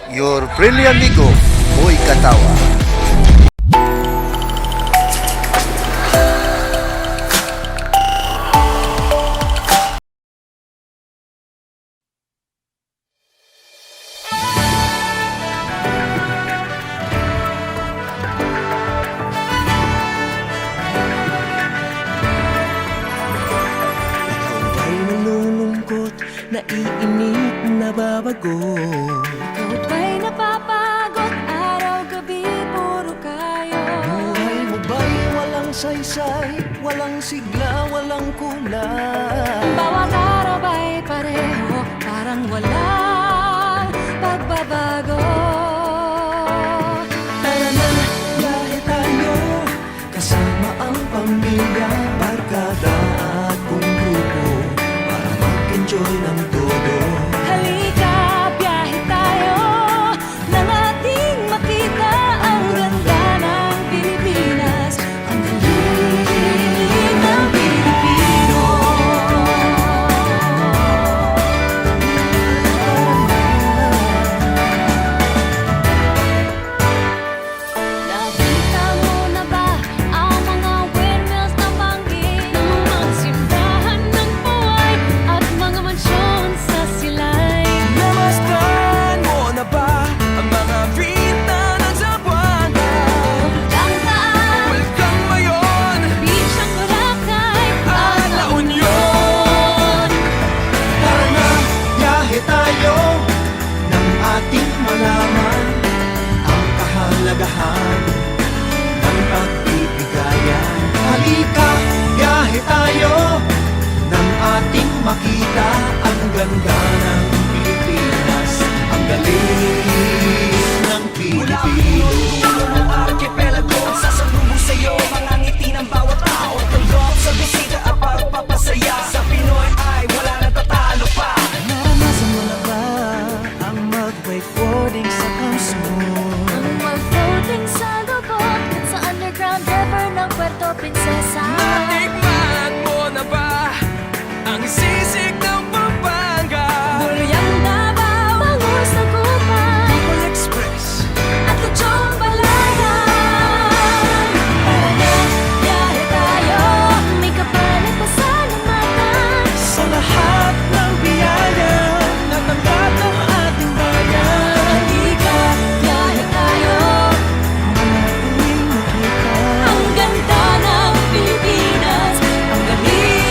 Your friendly amigo, Boy Katawa. Ay nalulungkot, naiinip, nababago. Ikaw ba'y napapagod? Araw-gabi, puro kayo. Buhay mo ba'y walang saysay, walang sigla, walang kulay? Bawat araw ba'y pareho, parang walang pagbabago. Tara na, biyahe tayo, kasama ang pamilya, barkada at buong grupo, para mag-enjoy ng todo. Halika, biyahe tayo, nang ating makita ang ganda ng Pilipinas, ang galing ng Pilipino. Nakita mo na ba ang mga windmills na bangin, ang mga simbahan ng buhay at mga mansyon sa silay? Namastan mo na ba ang mga vita ng Zamboanga? Tangkaan, Welcome Mayon beach ang Boracay at La Union. Tara na, biyahe tayo nang ating malaman ang kahalagahan ng pagbibigayan. Halika, biyahe tayo nang ating makita ang ganda ng Pilipinas, ang galing ng Pilipino. Ang archipelago ang sasalubong sa'yo, mga ngiti ng bawat tao, tanggap sa bisita at pagpapasaya. Sa Pinoy ay wala nang tatalo pa. Naranasan mo na ba ang mag-wakeboarding sa Kamsun? ang mag-floating sa lubog sa underground river ng Puerto Princesa. Natikman mo na ba ang sisig ng Pampanga? Bulyang Davao, bangus na Gupan Bicol Express at Lechon Balayan. Tara na, biyahe tayo, may kapalit pa salamatan. sa lahat ng biyaya na tanggap ng ating bayan. Halika, biyahe tayo, Tuwing makita ang ganda ng Pilipinas, ang galing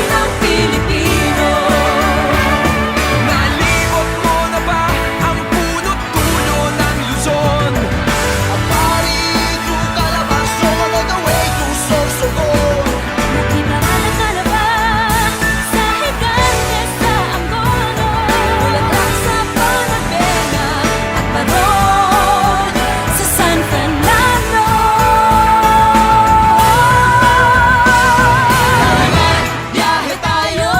ng Pilipino. Nalibot mo na ba ang punot dulo ng Luzon? Aparigo, Calabarzon, all the way to Sorsogon. Nakiparalan ka na ba sa higante sa Angono? Bulaklak sa Ponabena at Baron sa San Fernando. Tara na, biyahe tayo,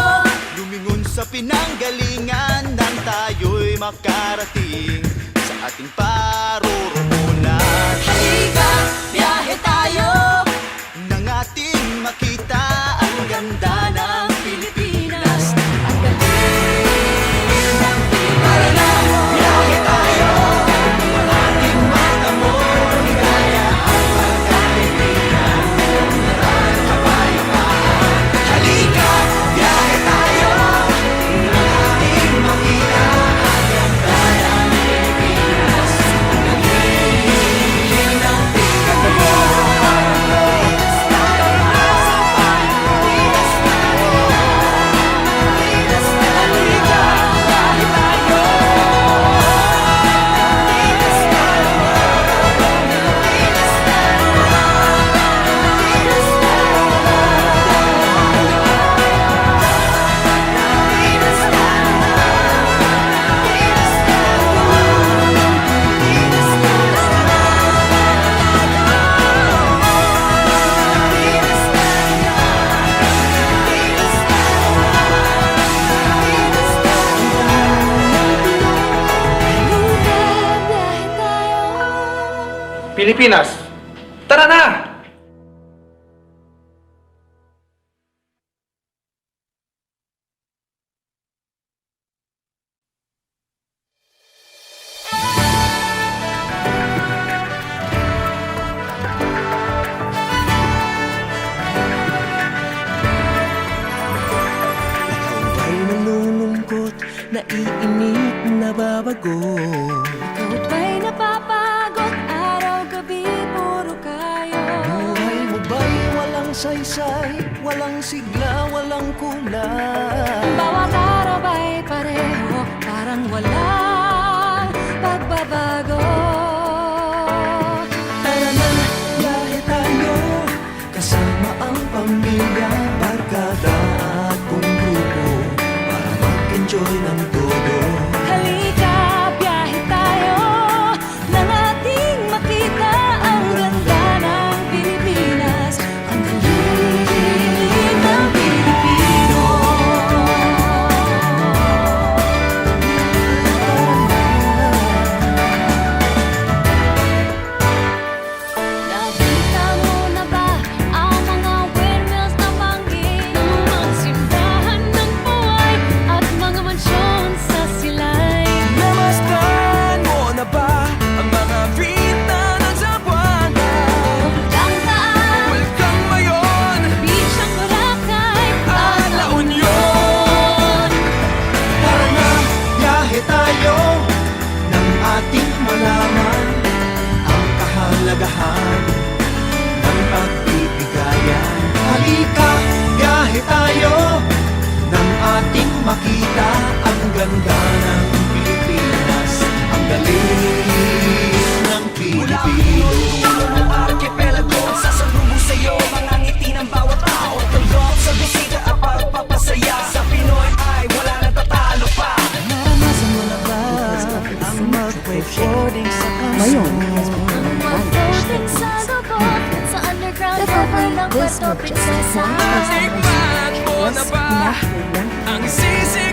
Lumingon sa pinanggalingan nang tayo'y makarating sa ating paroroonan. halika, biyahe tayo, Nang ating makita ang ganda ng Pilipinas, ang galing ng Tara na, Pilipino. biyahe tayo. Ang ating matamo, ligaya ang pagkaibigan. Ang kapayapaan. Halika, biyahe tayo. Nang ating makita ang ganda ng Pilipinas. Ang galing ng Pilipino. Pilipinas, tara na! init na babago. Ikaw ba'y napapagod? Araw-gabi, puro kayo. Buhay mo ba'y walang saysay, walang sigla, walang kulay? Bawat araw ba'y pareho, parang walang pagbabago. Tara na, biyahe tayo, kasama ang pamilya, barkada at buong grupo, para mag-enjoy ng todo. Halika, biyahe tayo, nang ating makita ang ganda ng Pilipinas, ang galing ng Pilipino. Nakita mo na ba ang mga windmills na panggil, mga simbahan ng buhay at mga mansyon sa silay? Namasdan mo na ba ang mga vita ng Zaguana? Tangkaan, Welcome Mayon beach ang Boracay at La Union. Tara na, biyahe tayo nang ating malaman ang kahalagahan ng pagbibigayan. Halika, biyahe tayo nang ating makita ang ganda ng Pilipinas, ang galing ng Pilipino. Ang arkipelago, sasalubong sa'yo, mga ngiti ng bawat tao. Tulog sa bisita at pagpapasaya, sa Pinoy ay wala nang tatalo pa. Naranasan mo na ba ang mag-wakeboarding sa kanson? Ang mag-floating sa lubog sa underground cover ng Puerto Princesa. Tikman mo na ba ang sisig